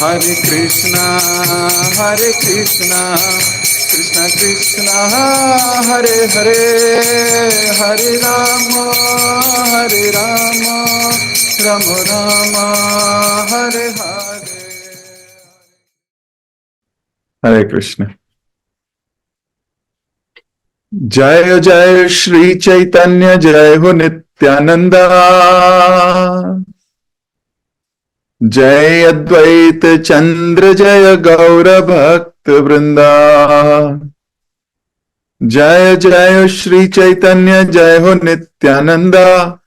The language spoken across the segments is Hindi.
Hare Krishna, Krishna Krishna, Hare Hare, Hare Rama, Rama Rama, Hare Hare. Hare Krishna. जय जय श्री चैतन्य, जय हो नित्यानंदा, जय अद्वैत चंद्र, जय गौर भक्त वृंदा। जय जय श्री चैतन्य, जय हो नित्यानंदा,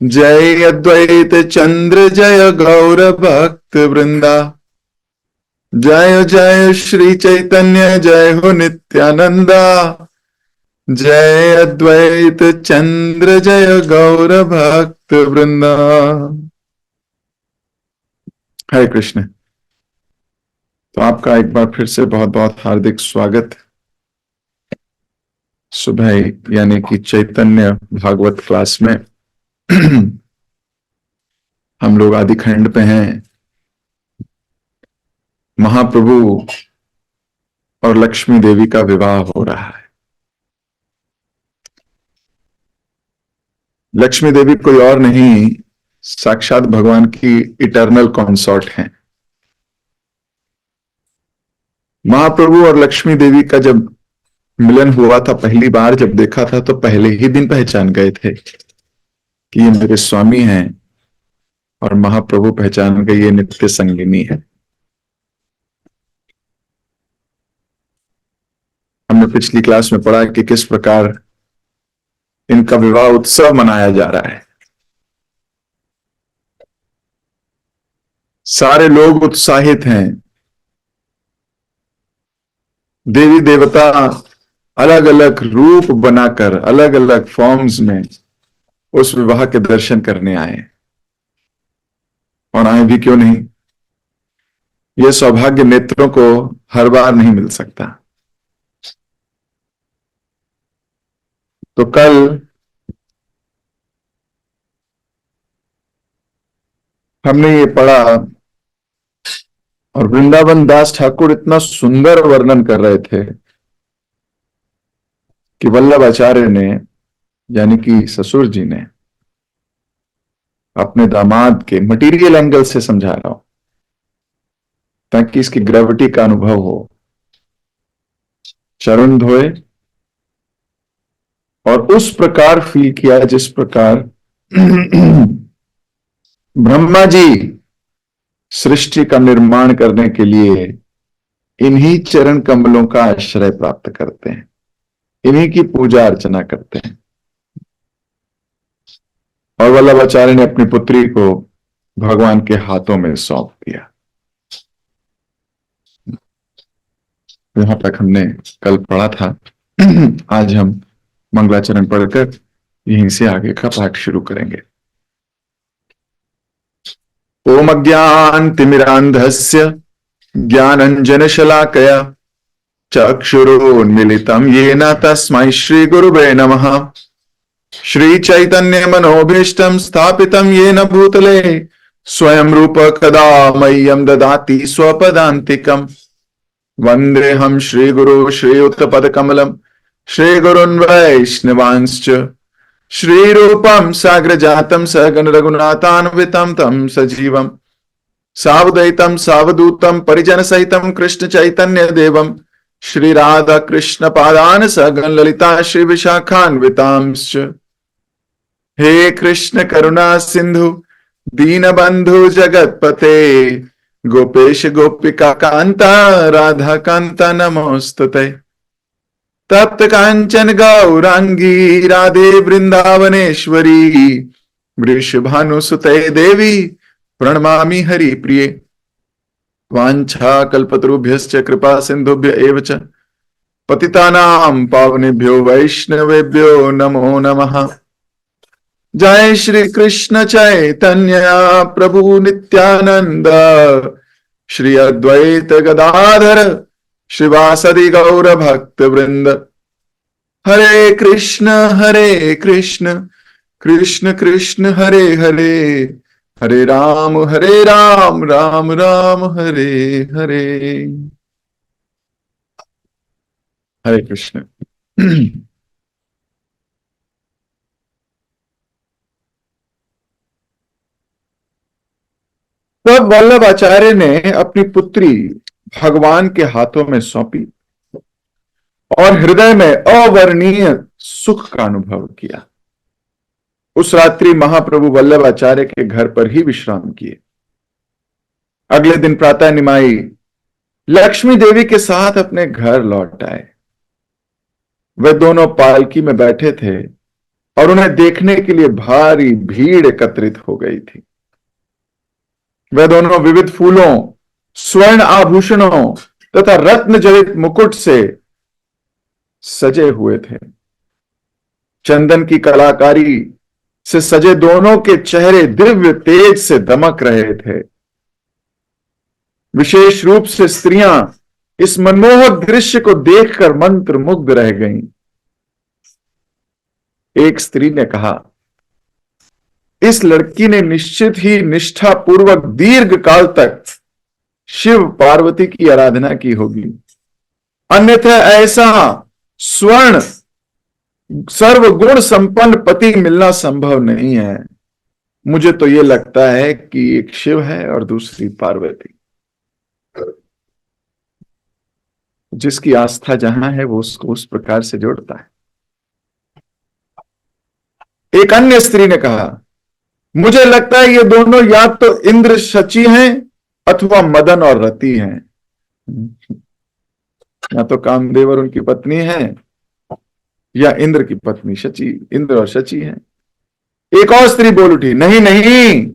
जय अद्वैत चंद्र, जय गौर भक्त वृंदा। जय जय श्री चैतन्य, जय हो नित्यानंदा, जय अद्वैत चंद्र, जय गौर भक्त वृंदा। हरे कृष्ण। तो आपका एक बार फिर से बहुत बहुत हार्दिक स्वागत। सुबह यानी कि चैतन्य भागवत क्लास में हम लोग आदि खंड पे हैं। महाप्रभु और लक्ष्मी देवी का विवाह हो रहा है। लक्ष्मी देवी कोई और नहीं, साक्षात भगवान की इटर्नल कॉन्सॉर्ट हैं। महाप्रभु और लक्ष्मी देवी का जब मिलन हुआ था, पहली बार जब देखा था, तो पहले ही दिन पहचान गए थे कि ये मेरे स्वामी हैं, और महाप्रभु पहचान गए ये नित्य संगिनी है। हमने पिछली क्लास में पढ़ा कि किस प्रकार इनका विवाह उत्सव मनाया जा रहा है। सारे लोग उत्साहित हैं। देवी देवता अलग अलग रूप बनाकर, अलग अलग फॉर्म्स में उस विवाह के दर्शन करने आए, और आए भी क्यों नहीं। यह सौभाग्य नेत्रों को हर बार नहीं मिल सकता। तो कल हमने ये पढ़ा, और वृंदावन दास ठाकुर इतना सुंदर वर्णन कर रहे थे कि वल्लभाचार्य ने, यानी कि ससुर जी ने, अपने दामाद के मटेरियल एंगल से समझा रहा हूं ताकि इसकी ग्रेविटी का अनुभव हो। चरण धोए और उस प्रकार फील किया जिस प्रकार ब्रह्मा जी सृष्टि का निर्माण करने के लिए इन्हीं चरण कमलों का आश्रय प्राप्त करते हैं, इन्हीं की पूजा अर्चना करते हैं। और वल्लभाचार्य ने अपनी पुत्री को भगवान के हाथों में सौंप दिया। यहां तक हमने कल पढ़ा था। आज हम मंगलाचरण पढ़कर यहीं से आगे का पाठ शुरू करेंगे। ओम अज्ञानतिमिरान्धस्य ज्ञानञ्जनशलाकया चक्षुरुन्मीलितं येन तस्मै श्रीगुरुवे नमः। श्रीचैतन्यमनोभीष्टं स्थापितं येन भूतले स्वयं रूप कदा मह्यं ददाति स्वपदान्तिकम्। वन्देऽहं श्रीगुरु श्रीयुतपदकमलं श्रीगुरुन् वैष्णवांश्च। श्रीरूपं साग्रजातं सगण रघुनाथान्वितं तं सजीवं सावधैतं सावधूतं परिजन सहितं कृष्ण चैतन्य देवं श्री राधा कृष्ण पादान सगण ललिता श्री विशाखान्वितांश्च। हे कृष्ण करुणा सिंधु दीनबंधु जगतपते गोपेश गोपिका कांता राधा कांता नमोस्तुते। तप्त कांचन गौरांगी राधे वृंदावनेश्वरी वृषभानुसुते देवी प्रणमामि हरि प्रिये। वांछा कल्पतरुभ्यश्च कृपा सिंधुभ्य एव च पतितानां पावनेभ्यो वैष्णवेभ्यो नमो नमः। जय श्री कृष्ण चैतन्य प्रभु नित्यानंद श्री अद्वैत गदाधर श्रीवासदि गौर भक्त वृंद। हरे कृष्ण कृष्ण कृष्ण हरे हरे, हरे राम राम राम हरे हरे। हरे कृष्ण। तब वल्लभ आचार्य ने अपनी पुत्री भगवान के हाथों में सौंपी और हृदय में अवर्णनीय सुख का अनुभव किया। उस रात्रि महाप्रभु वल्लभाचार्य के घर पर ही विश्राम किए। अगले दिन प्रातः निमाई लक्ष्मी देवी के साथ अपने घर लौट आए। वे दोनों पालकी में बैठे थे और उन्हें देखने के लिए भारी भीड़ एकत्रित हो गई थी। वे दोनों विविध फूलों, स्वर्ण आभूषणों तथा रत्न जड़ित मुकुट से सजे हुए थे। चंदन की कलाकारी से सजे दोनों के चेहरे दिव्य तेज से दमक रहे थे। विशेष रूप से स्त्रियां इस मनमोहक दृश्य को देखकर मंत्रमुग्ध रह गईं। एक स्त्री ने कहा, इस लड़की ने निश्चित ही निष्ठा पूर्वक दीर्घ काल तक शिव पार्वती की आराधना की होगी, अन्यथा ऐसा स्वर्ण सर्वगुण संपन्न पति मिलना संभव नहीं है। मुझे तो यह लगता है कि एक शिव है और दूसरी पार्वती। जिसकी आस्था जहां है वो उसको उस प्रकार से जोड़ता है। एक अन्य स्त्री ने कहा, मुझे लगता है ये दोनों या तो इंद्र शची हैं अथवा मदन और रति हैं। या तो कामदेव और उनकी पत्नी है या इंद्र की पत्नी शची, इंद्र और शची है। एक और स्त्री बोल उठी, नहीं नहीं,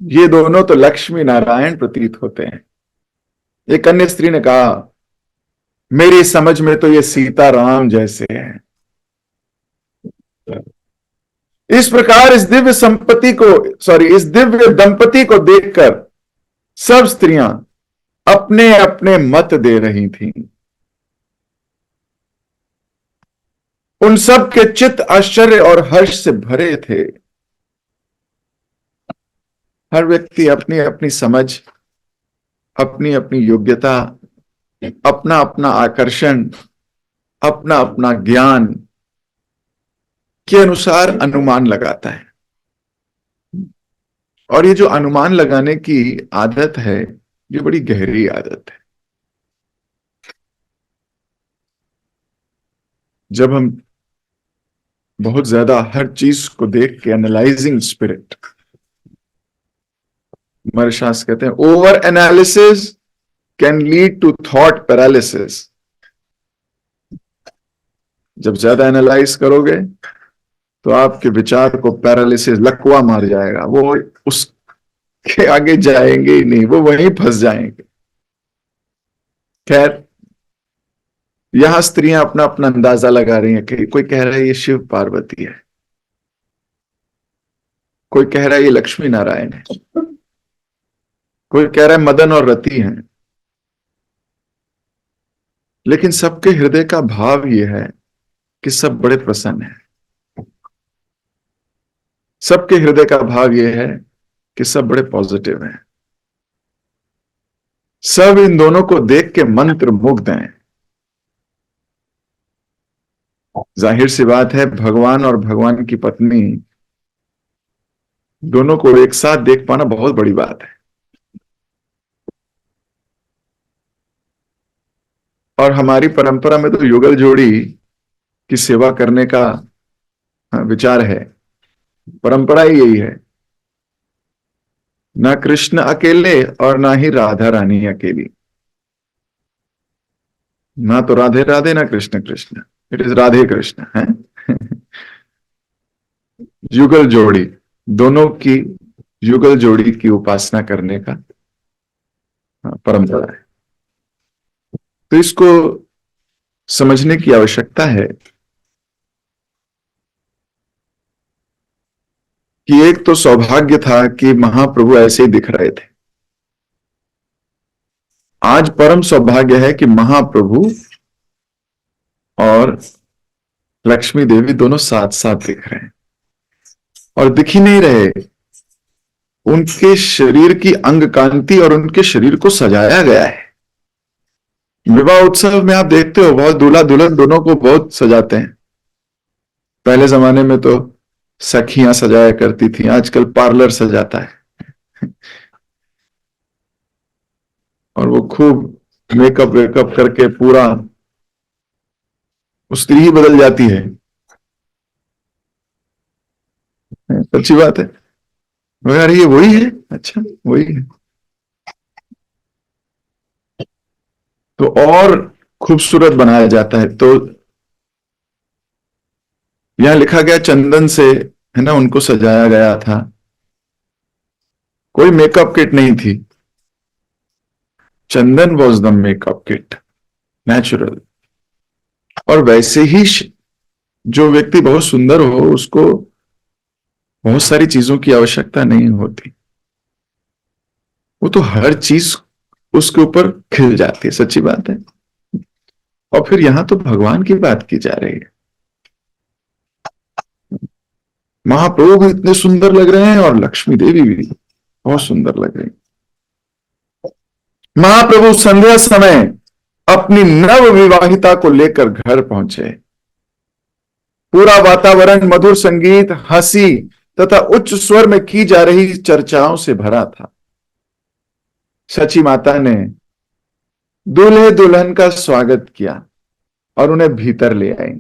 ये दोनों तो लक्ष्मी नारायण प्रतीत होते हैं। एक अन्य स्त्री ने कहा, मेरी समझ में तो ये सीता राम जैसे हैं। इस प्रकार इस दिव्य दंपति को देखकर सब स्त्रियां अपने अपने मत दे रही थीं। उन सब के चित्त आश्चर्य और हर्ष से भरे थे। हर व्यक्ति अपनी अपनी समझ, अपनी अपनी योग्यता, अपना अपना आकर्षण, अपना अपना ज्ञान के अनुसार अनुमान लगाता है। और ये जो अनुमान लगाने की आदत है, ये बड़ी गहरी आदत है। जब हम बहुत ज्यादा हर चीज को देख के एनालाइजिंग स्पिरिट, हमारे शास्त्र कहते हैं over analysis can lead to thought paralysis. जब ज्यादा एनालाइज करोगे तो आपके विचार को पैरालिसिस, लकवा मार जाएगा। वो उसके आगे जाएंगे ही नहीं, वो वहीं फंस जाएंगे। खैर, यहां स्त्रियां अपना अपना अंदाजा लगा रही हैं कि कोई कह रहा है ये शिव पार्वती है, कोई कह रहा है ये लक्ष्मी नारायण है, कोई कह रहा है मदन और रति हैं। लेकिन सबके हृदय का भाव यह है कि सब बड़े प्रसन्न हैं। सबके हृदय का भाव यह है कि सब बड़े पॉजिटिव हैं। सब इन दोनों को देख के मंत्र मुग्ध हैं। जाहिर सी बात है, भगवान और भगवान की पत्नी दोनों को एक साथ देख पाना बहुत बड़ी बात है। और हमारी परंपरा में तो युगल जोड़ी की सेवा करने का विचार है। परंपरा ही यही है, ना कृष्ण अकेले और ना ही राधा रानी अकेली। ना तो राधे राधे ना कृष्ण कृष्ण, इट इज राधे कृष्ण है। युगल जोड़ी, दोनों की युगल जोड़ी की उपासना करने का परंपरा है। तो इसको समझने की आवश्यकता है कि एक तो सौभाग्य था कि महाप्रभु ऐसे ही दिख रहे थे। आज परम सौभाग्य है कि महाप्रभु और लक्ष्मी देवी दोनों साथ साथ दिख रहे हैं। और दिख ही नहीं रहे, उनके शरीर की अंग कांति और उनके शरीर को सजाया गया है। विवाह उत्सव में आप देखते हो बहुत दूल्हा दुल्हन दोनों को बहुत सजाते हैं। पहले जमाने में तो सखियां सजाया करती थी, आजकल पार्लर सजाता है और वो खूब मेकअप वेकअप करके पूरा स्त्री ही बदल जाती है। अच्छी बात है। यार ये वही है, अच्छा वही है तो और खूबसूरत बनाया जाता है। तो यहां लिखा गया चंदन से, है ना, उनको सजाया गया था। कोई मेकअप किट नहीं थी। Chandan was the makeup kit, natural. और वैसे ही जो व्यक्ति बहुत सुंदर हो उसको बहुत सारी चीजों की आवश्यकता नहीं होती, वो तो हर चीज उसके ऊपर खिल जाती है। सच्ची बात है। और फिर यहां तो भगवान की बात की जा रही है। महाप्रभु भी इतने सुंदर लग रहे हैं और लक्ष्मी देवी भी बहुत सुंदर लग रही। महाप्रभु संध्या समय अपनी नव विवाहिता को लेकर घर पहुंचे। पूरा वातावरण मधुर संगीत, हंसी तथा उच्च स्वर में की जा रही चर्चाओं से भरा था। सची माता ने दूल्हे दुल्हन का स्वागत किया और उन्हें भीतर ले आई।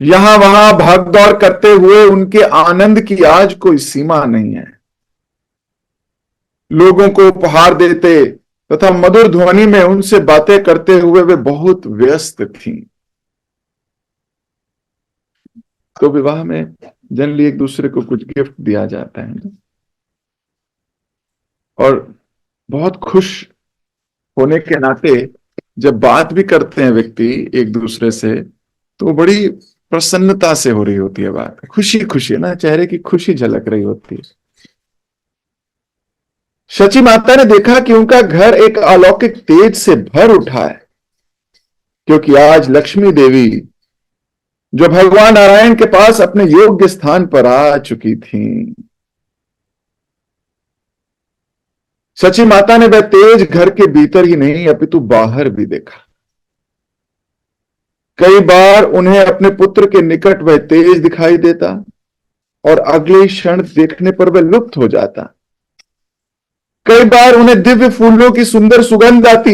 यहां वहां भागदौड़ करते हुए उनके आनंद की आज कोई सीमा नहीं है। लोगों को उपहार देते तथा मधुर ध्वनि में उनसे बातें करते हुए वे बहुत व्यस्त थीं। तो विवाह में जनरली एक दूसरे को कुछ गिफ्ट दिया जाता है और बहुत खुश होने के नाते जब बात भी करते हैं व्यक्ति एक दूसरे से तो बड़ी प्रसन्नता से हो रही होती है बात, खुशी खुशी ना, चेहरे की खुशी झलक रही होती है। शची माता ने देखा कि उनका घर एक अलौकिक तेज से भर उठा है, क्योंकि आज लक्ष्मी देवी जो भगवान नारायण के पास अपने योग्य स्थान पर आ चुकी थी। सची माता ने वह तेज घर के भीतर ही नहीं अपितु बाहर भी देखा। कई बार उन्हें अपने पुत्र के निकट वह तेज दिखाई देता और अगले क्षण देखने पर वह लुप्त हो जाता। कई बार उन्हें दिव्य फूलों की सुंदर सुगंध आती।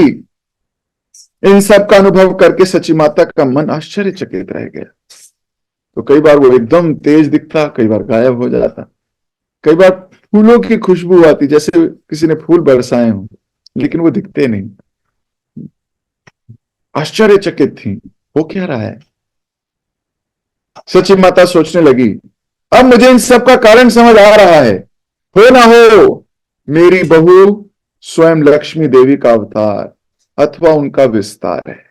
इन सब का अनुभव करके सची माता का मन आश्चर्यचकित रह गया। तो कई बार वो एकदम तेज दिखता, कई बार गायब हो जाता। कई बार फूलों की खुशबू आती, जैसे किसी ने फूल बरसाए हों, लेकिन वो दिखते नहीं। आश्चर्यचकित थी, हो क्या रहा है। सची माता सोचने लगी, अब मुझे इन सब का कारण समझ आ रहा है। हो ना हो मेरी बहू स्वयं लक्ष्मी देवी का अवतार अथवा उनका विस्तार है।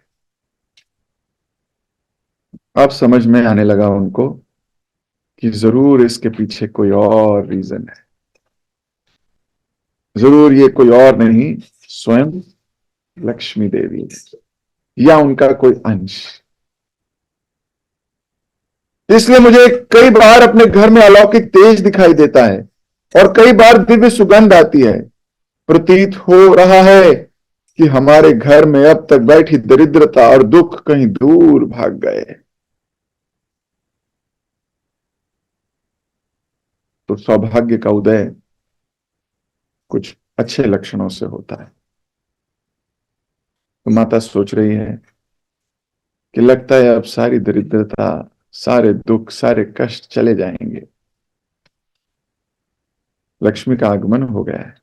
अब समझ में आने लगा उनको कि जरूर इसके पीछे कोई और रीजन है। जरूर ये कोई और नहीं, स्वयं लक्ष्मी देवी है या उनका कोई अंश। इसलिए मुझे कई बार अपने घर में अलौकिक तेज दिखाई देता है और कई बार दिव्य सुगंध आती है। प्रतीत हो रहा है कि हमारे घर में अब तक बैठी दरिद्रता और दुख कहीं दूर भाग गए। तो सौभाग्य का उदय कुछ अच्छे लक्षणों से होता है। तो माता सोच रही है कि लगता है अब सारी दरिद्रता, सारे दुख, सारे कष्ट चले जाएंगे। लक्ष्मी का आगमन हो गया है।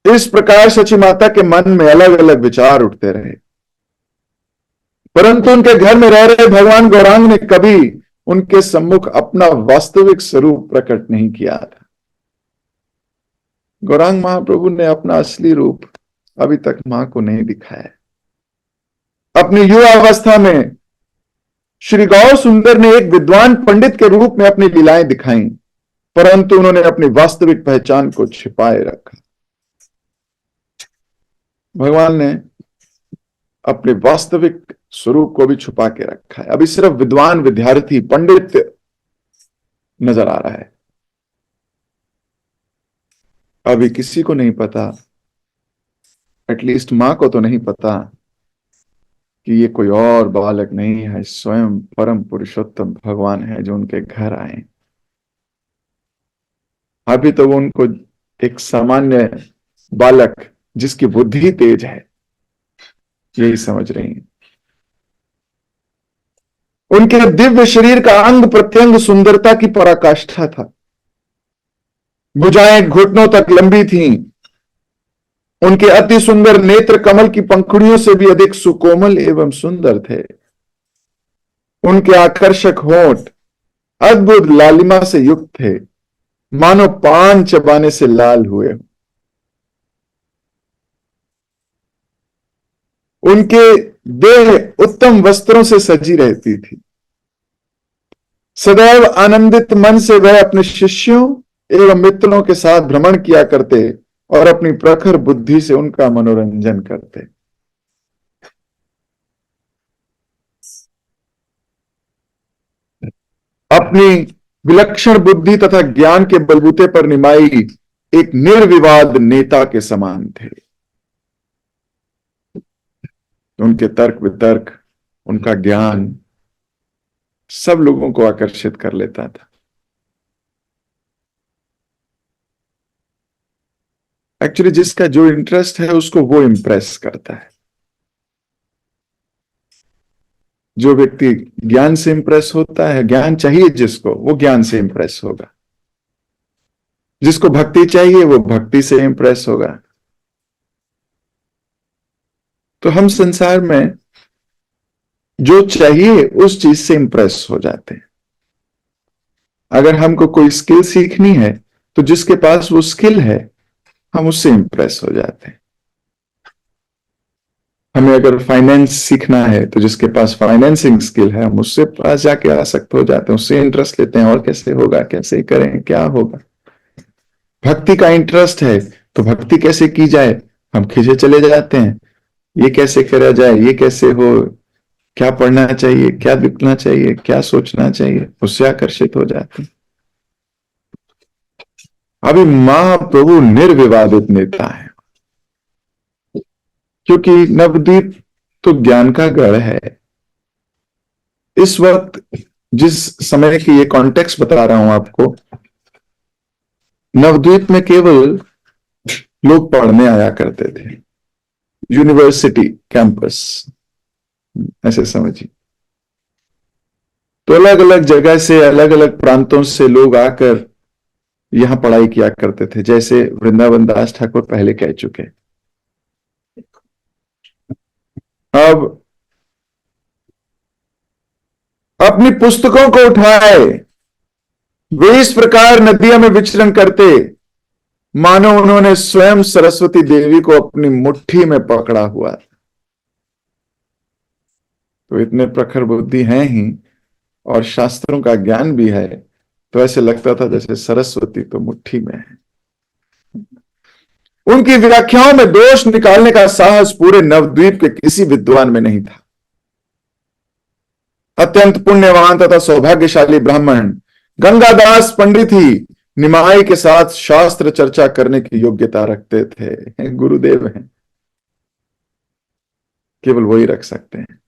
इस प्रकार सची माता के मन में अलग अलग विचार उठते रहे, परंतु उनके घर में रह रहे भगवान गौरांग ने कभी उनके सम्मुख अपना वास्तविक स्वरूप प्रकट नहीं किया था। गौरांग महाप्रभु ने अपना असली रूप अभी तक मां को नहीं दिखाया। अपनी युवा अवस्था में श्री गौर सुंदर ने एक विद्वान पंडित के रूप में अपनी लीलाएं दिखाई, परंतु उन्होंने अपनी वास्तविक पहचान को छिपाए रखा। भगवान ने अपने वास्तविक स्वरूप को भी छुपा के रखा है। अभी सिर्फ विद्वान, विद्यार्थी, पंडित नजर आ रहा है। अभी किसी को नहीं पता, एटलीस्ट मां को तो नहीं पता कि ये कोई और बालक नहीं है, स्वयं परम पुरुषोत्तम भगवान है जो उनके घर आए। अभी तो वो उनको एक सामान्य बालक जिसकी बुद्धि तेज है यही समझ रही हैं। उनके दिव्य शरीर का अंग प्रत्यंग सुंदरता की पराकाष्ठा था। भुजाएं घुटनों तक लंबी थीं। उनके अति सुंदर नेत्र कमल की पंखुड़ियों से भी अधिक सुकोमल एवं सुंदर थे। उनके आकर्षक होंठ अद्भुत लालिमा से युक्त थे, मानो पान चबाने से लाल हुए। उनके देह उत्तम वस्त्रों से सजी रहती थी। सदैव आनंदित मन से वह अपने शिष्यों एवं मित्रों के साथ भ्रमण किया करते और अपनी प्रखर बुद्धि से उनका मनोरंजन करते। अपनी विलक्षण बुद्धि तथा ज्ञान के बलबूते पर निमाई एक निर्विवाद नेता के समान थे। उनके तर्क वितर्क, उनका ज्ञान सब लोगों को आकर्षित कर लेता था। एक्चुअली जिसका जो इंटरेस्ट है उसको वो इंप्रेस करता है। जो व्यक्ति ज्ञान से इंप्रेस होता है, ज्ञान चाहिए जिसको, वो ज्ञान से इंप्रेस होगा। जिसको भक्ति चाहिए वो भक्ति से इंप्रेस होगा। तो हम संसार में जो चाहिए उस चीज से इंप्रेस हो जाते हैं। अगर हमको कोई स्किल सीखनी है तो जिसके पास वो स्किल है हम उससे इंप्रेस हो जाते हैं। हमें अगर फाइनेंस सीखना है तो जिसके पास फाइनेंसिंग स्किल है हम उससे पास जाके आसक्त हो जाते हैं, उससे इंटरेस्ट लेते हैं, और कैसे होगा, कैसे करें, क्या होगा। भक्ति का इंटरेस्ट है तो भक्ति कैसे की जाए हम खींचे चले जाते हैं। ये कैसे करा जाए, ये कैसे हो, क्या पढ़ना चाहिए, क्या लिखना चाहिए, क्या सोचना चाहिए, उससे आकर्षित हो जाते हैं। अभी महाप्रभु निर्विवादित नेता है, क्योंकि नवद्वीप तो ज्ञान का गढ़ है। इस वक्त जिस समय की ये कॉन्टेक्स्ट बता रहा हूं आपको, नवद्वीप में केवल लोग पढ़ने आया करते थे, यूनिवर्सिटी कैंपस ऐसे समझिए। तो अलग अलग जगह से, अलग अलग प्रांतों से लोग आकर यहां पढ़ाई किया करते थे, जैसे वृंदावन दास ठाकुर पहले कह चुके। अब अपनी पुस्तकों को उठाए वे इस प्रकार नदियों में विचरण करते मानो उन्होंने स्वयं सरस्वती देवी को अपनी मुट्ठी में पकड़ा हुआ। तो इतने प्रखर बुद्धि हैं ही और शास्त्रों का ज्ञान भी है, तो ऐसे लगता था जैसे सरस्वती तो मुट्ठी में है। उनकी व्याख्याओं में दोष निकालने का साहस पूरे नवद्वीप के किसी विद्वान में नहीं था। अत्यंत पुण्यवान तथा सौभाग्यशाली ब्राह्मण गंगादास पंडित ही निमाई के साथ शास्त्र चर्चा करने की योग्यता रखते थे। गुरुदेव हैं, केवल वही रख सकते हैं।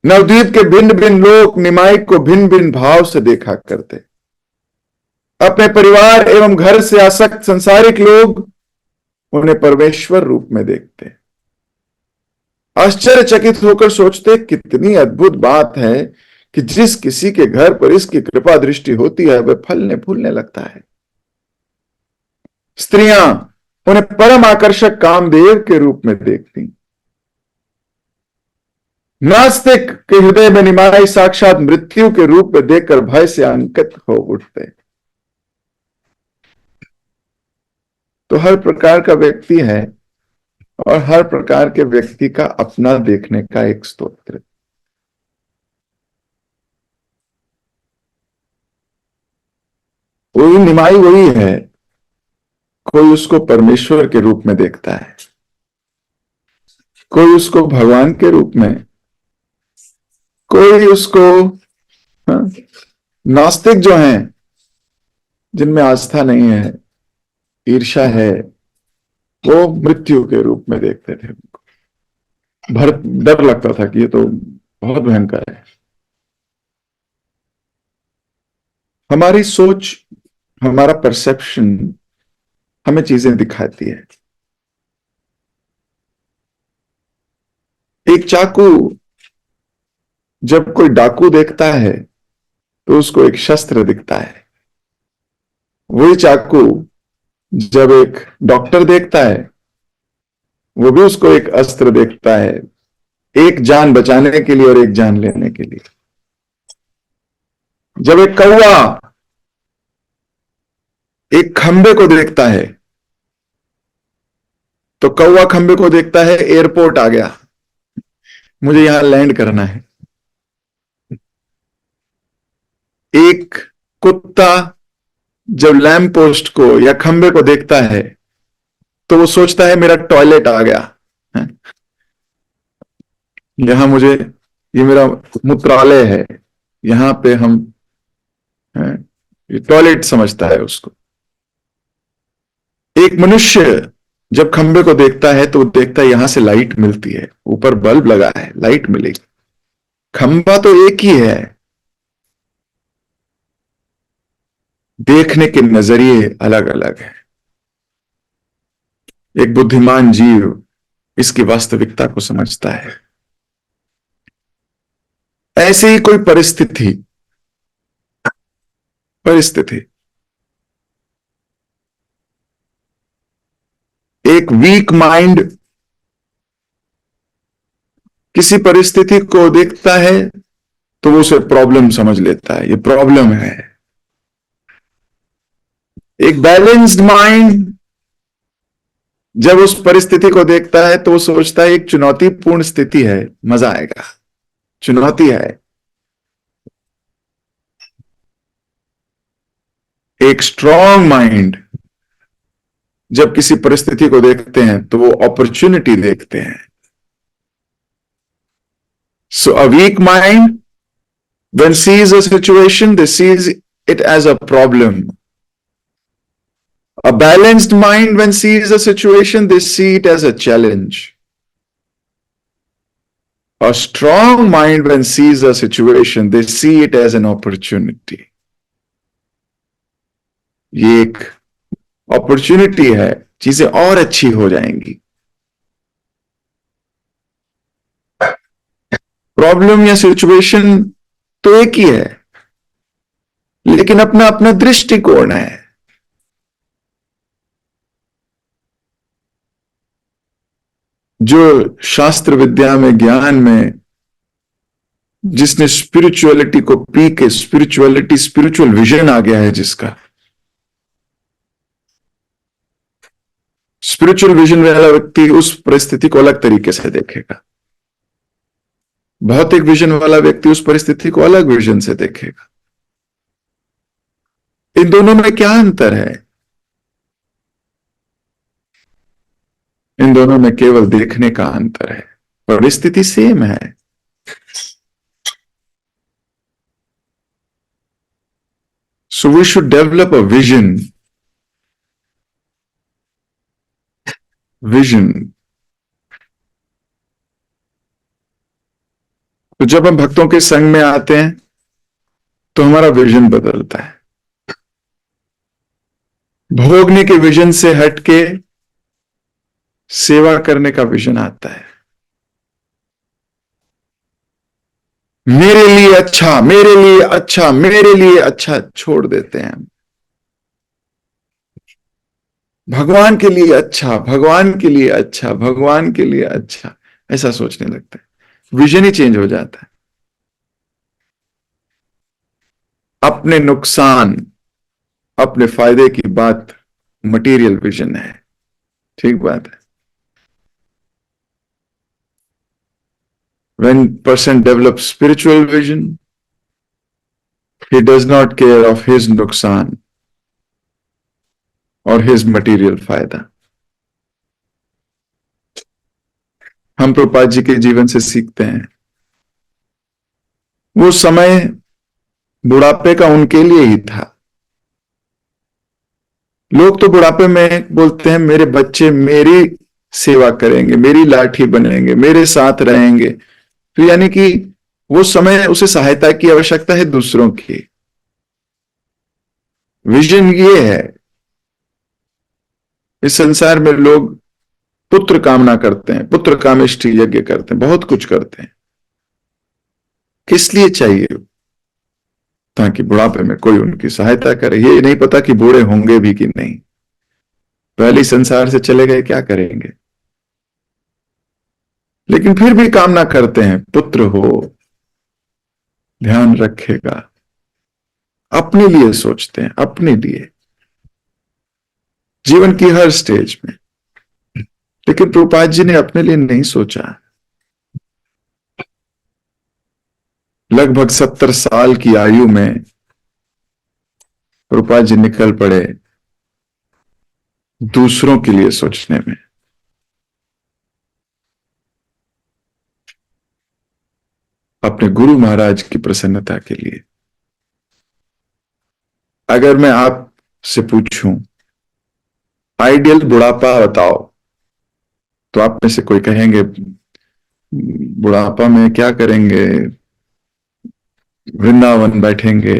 नवद्वीप के भिन्न भिन्न लोग निमाई को भिन्न भिन्न भाव से देखा करते। अपने परिवार एवं घर से आसक्त संसारिक लोग उन्हें परमेश्वर रूप में देखते। आश्चर्यचकित होकर सोचते कितनी अद्भुत बात है कि जिस किसी के घर पर इसकी कृपा दृष्टि होती है वह फलने फूलने लगता है। स्त्रियां उन्हें परम आकर्षक कामदेव के रूप में देखती। नास्तिक के हृदय में निमाई साक्षात मृत्यु के रूप में देखकर भय से अंकित हो उठते। तो हर प्रकार का व्यक्ति है और हर प्रकार के व्यक्ति का अपना देखने का एक स्तोत्र। वही निमाई वही है, कोई उसको परमेश्वर के रूप में देखता है, कोई उसको भगवान के रूप में, कोई उसको हाँ? नास्तिक जो हैं, जिनमें आस्था नहीं है, ईर्ष्या है, वो मृत्यु के रूप में देखते थे। भर डर लगता था कि ये तो बहुत भयंकर है। हमारी सोच, हमारा परसेप्शन हमें चीजें दिखाती है। एक चाकू जब कोई डाकू देखता है तो उसको एक शस्त्र दिखता है। वही चाकू जब एक डॉक्टर देखता है, वो भी उसको एक अस्त्र देखता है, एक जान बचाने के लिए और एक जान लेने के लिए। जब एक कौवा एक खंबे को देखता है, तो कौवा खंबे को देखता है, एयरपोर्ट आ गया, मुझे यहां लैंड करना है। एक कुत्ता जब लैंप पोस्ट को या खंबे को देखता है, तो वो सोचता है मेरा टॉयलेट आ गया, यहां मुझे, ये मेरा मूत्रालय है, यहां पे हम, ये टॉयलेट समझता है उसको। एक मनुष्य जब खंबे को देखता है तो वो देखता है यहां से लाइट मिलती है, ऊपर बल्ब लगा है, लाइट मिलेगी। खंबा तो एक ही है, देखने के नजरिए अलग अलग है। एक बुद्धिमान जीव इसकी वास्तविकता को समझता है। ऐसे ही कोई परिस्थिति परिस्थिति एक वीक माइंड किसी परिस्थिति को देखता है तो वो उसे प्रॉब्लम समझ लेता है, ये प्रॉब्लम है। एक बैलेंस्ड माइंड जब उस परिस्थिति को देखता है तो वो सोचता है एक चुनौतीपूर्ण स्थिति है, मजा आएगा, चुनौती है। एक स्ट्रांग माइंड जब किसी परिस्थिति को देखते हैं तो वो अपॉर्चुनिटी देखते हैं। So a weak mind when sees a situation, they sees it as a problem. A balanced mind when sees a situation, they see it as a challenge. A strong mind when sees a situation, they see it as an opportunity. ये एक अपॉर्चुनिटी है, चीजें और अच्छी हो जाएंगी। प्रॉब्लम या सिचुएशन तो एक ही है, लेकिन अपना अपना दृष्टिकोण है। जो शास्त्र विद्या में, ज्ञान में, जिसने स्पिरिचुअलिटी को पी के, स्पिरिचुअलिटी स्पिरिचुअल विजन आ गया है जिसका, स्पिरिचुअल विजन वाला व्यक्ति उस परिस्थिति को अलग तरीके से देखेगा। भौतिक विजन वाला व्यक्ति उस परिस्थिति को अलग विजन से देखेगा। इन दोनों में क्या अंतर है? इन दोनों में केवल देखने का अंतर है, परिस्थिति सेम है। So we should develop a vision. Vision. तो जब हम भक्तों के संग में आते हैं तो हमारा विजन बदलता है। भोगने के विजन से हटके सेवा करने का विजन आता है। मेरे लिए अच्छा, मेरे लिए अच्छा, मेरे लिए अच्छा छोड़ देते हैं हम। भगवान के लिए अच्छा, भगवान के लिए अच्छा, भगवान के लिए अच्छा, ऐसा सोचने लगता है। विजन ही चेंज हो जाता है। अपने नुकसान, अपने फायदे की बात मटेरियल विजन है। ठीक बात है। When person develops spiritual vision, he does not care of his नुकसान और his material फायदा। हम प्रभुपाद जी के जीवन से सीखते हैं। वो समय बुढ़ापे का उनके लिए ही था। लोग तो बुढ़ापे में बोलते हैं मेरे बच्चे मेरी सेवा करेंगे, मेरी लाठी बनेंगे, मेरे साथ रहेंगे। तो यानी कि वो समय उसे सहायता की आवश्यकता है दूसरों की। विजन ये है, इस संसार में लोग पुत्र कामना करते हैं, पुत्र कामेष्टि यज्ञ करते हैं, बहुत कुछ करते हैं। किस लिए चाहिए? ताकि बुढ़ापे में कोई उनकी सहायता करे। ये नहीं पता कि बूढ़े होंगे भी कि नहीं, पहले संसार से चले गए, क्या करेंगे। लेकिन फिर भी कामना करते हैं पुत्र हो, ध्यान रखेगा। अपने लिए सोचते हैं, अपने लिए, जीवन की हर स्टेज में। लेकिन प्रभुपाद जी ने अपने लिए नहीं सोचा। लगभग 70 साल की आयु में प्रभुपाद जी निकल पड़े दूसरों के लिए सोचने में। अपने गुरु महाराज की प्रसन्नता के लिए। अगर मैं आपसे पूछूं आइडियल बुढ़ापा बताओ, तो आप में से कोई कहेंगे बुढ़ापा में क्या करेंगे, वृंदावन बैठेंगे,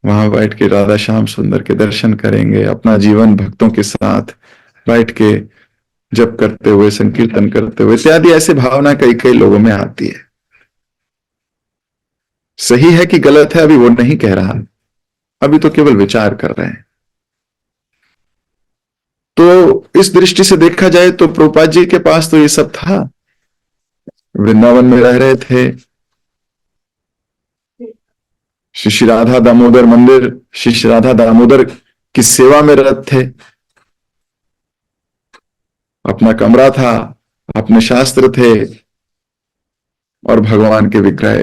वहां बैठ के राधा श्याम सुंदर के दर्शन करेंगे, अपना जीवन भक्तों के साथ बैठ के जप करते हुए, संकीर्तन करते हुए इत्यादि। ऐसे भावना कई कई लोगों में आती है। सही है कि गलत है अभी वो नहीं कह रहा, अभी तो केवल विचार कर रहे हैं। तो इस दृष्टि से देखा जाए तो प्रभुपाद जी के पास तो ये सब था। वृंदावन में रह रहे थे, श्री राधा दामोदर मंदिर, श्री राधा दामोदर की सेवा में रत थे। अपना कमरा था, अपने शास्त्र थे और भगवान के विग्रह,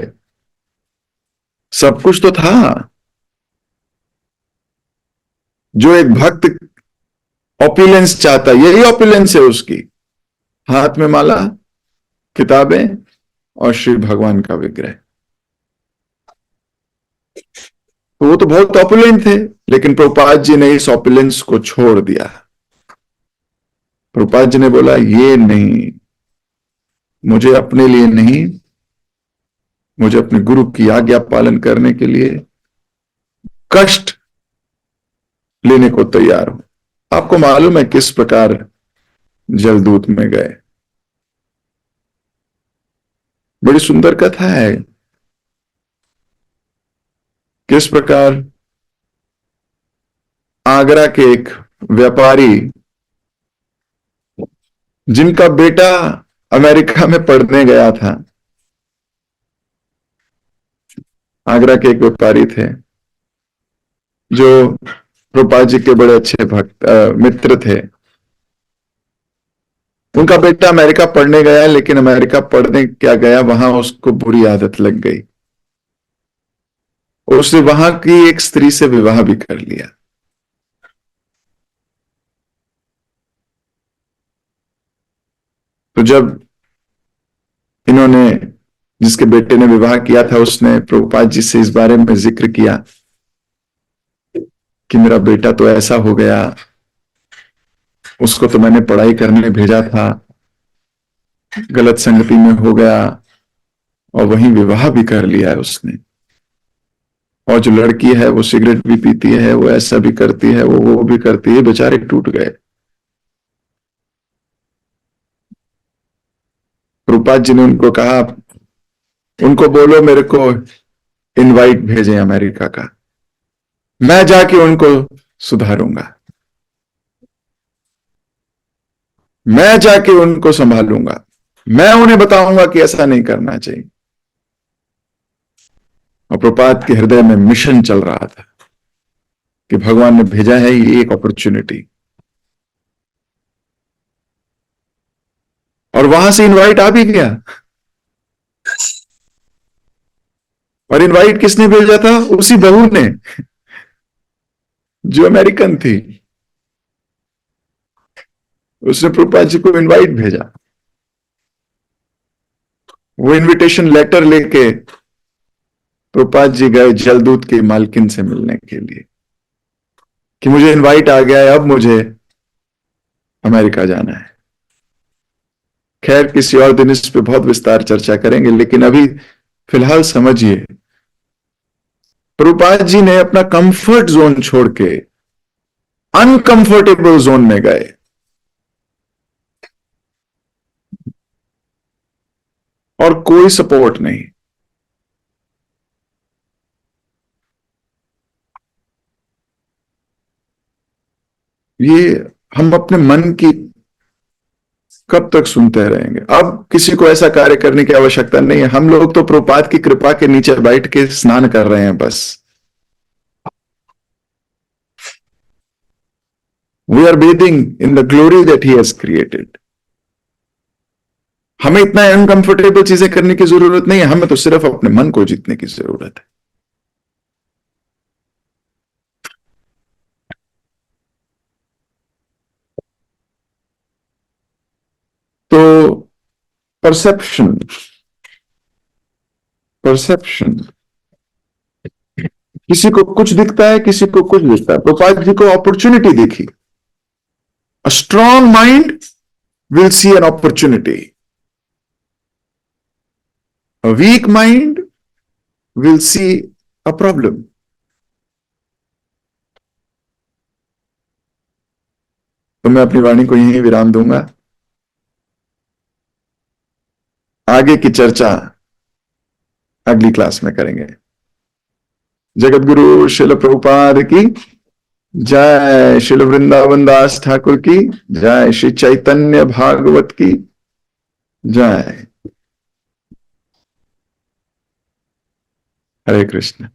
सब कुछ तो था। जो एक भक्त ऑपुलेंस चाहता, यही ऑपुलेंस है उसकी। हाथ में माला, किताबें और श्री भगवान का विग्रह। तो वो तो बहुत ऑपुलेंट थे, लेकिन प्रभुपाद जी ने इस ऑपुलेंस को छोड़ दिया। प्रभुपाद जी ने बोला ये नहीं, मुझे अपने लिए नहीं, मुझे अपने गुरु की आज्ञा पालन करने के लिए कष्ट लेने को तैयार हूं। आपको मालूम है किस प्रकार जलदूत में गए। बड़ी सुंदर कथा है, किस प्रकार आगरा के एक व्यापारी, जिनका बेटा अमेरिका में पढ़ने गया था, आगरा के एक व्यापारी थे जो प्रभुपाद जी के बड़े अच्छे मित्र थे। उनका बेटा अमेरिका पढ़ने गया, लेकिन अमेरिका पढ़ने क्या गया, वहां उसको बुरी आदत लग गई। उसने वहां की एक स्त्री से विवाह भी कर लिया। तो जब इन्होंने, जिसके बेटे ने विवाह किया था, उसने प्रभुपाद जी से इस बारे में जिक्र किया कि मेरा बेटा तो ऐसा हो गया, उसको तो मैंने पढ़ाई करने भेजा था, गलत संगति में हो गया और वहीं विवाह भी कर लिया है उसने। और जो लड़की है वो सिगरेट भी पीती है, वो ऐसा भी करती है, वो भी करती है, बेचारे टूट गए। प्रभुपाद जी ने उनको कहा, उनको बोलो मेरे को इनवाइट भेजें अमेरिका का, मैं जाके उनको सुधारूंगा, मैं जाके उनको संभालूंगा, मैं उन्हें बताऊंगा कि ऐसा नहीं करना चाहिए। और प्रभुपाद के हृदय में मिशन चल रहा था कि भगवान ने भेजा है ये एक अपॉर्चुनिटी। और वहां से इनवाइट आ भी गया। और इनवाइट किसने भेजा था? उसी बहू ने, जो अमेरिकन थी। उसने प्रभुपाद जी को इनवाइट भेजा। वो इनविटेशन लेटर लेके प्रभुपाद जी गए जलदूत की मालकिन से मिलने के लिए कि मुझे इनवाइट आ गया है, अब मुझे अमेरिका जाना है। खैर किसी और दिन इस पे बहुत विस्तार चर्चा करेंगे, लेकिन अभी फिलहाल समझिए, प्रभुपाद जी ने अपना कंफर्ट जोन छोड़ के अनकंफर्टेबल जोन में गए। और कोई सपोर्ट नहीं। ये हम अपने मन की कब तक सुनते रहेंगे? अब किसी को ऐसा कार्य करने की आवश्यकता नहीं है। हम लोग तो प्रभुपाद की कृपा के नीचे बैठ के स्नान कर रहे हैं बस। We are bathing in the glory that he has created. हमें इतना अनकंफर्टेबल चीजें करने की जरूरत नहीं है, हमें तो सिर्फ अपने मन को जीतने की जरूरत है। तो परसेप्शन, परसेप्शन, किसी को कुछ दिखता है, किसी को कुछ दिखता है। प्रभुपाद जी को अपॉर्चुनिटी दिखी। A strong mind will see an opportunity, a weak mind will see a problem. तो मैं अपनी वाणी को यहीं विराम दूंगा। आगे की चर्चा अगली क्लास में करेंगे। जगत गुरु शिल प्रभुपाद की जय, शिल वृंदावन दास ठाकुर की जय, श्री चैतन्य भागवत की जय। हरे कृष्ण।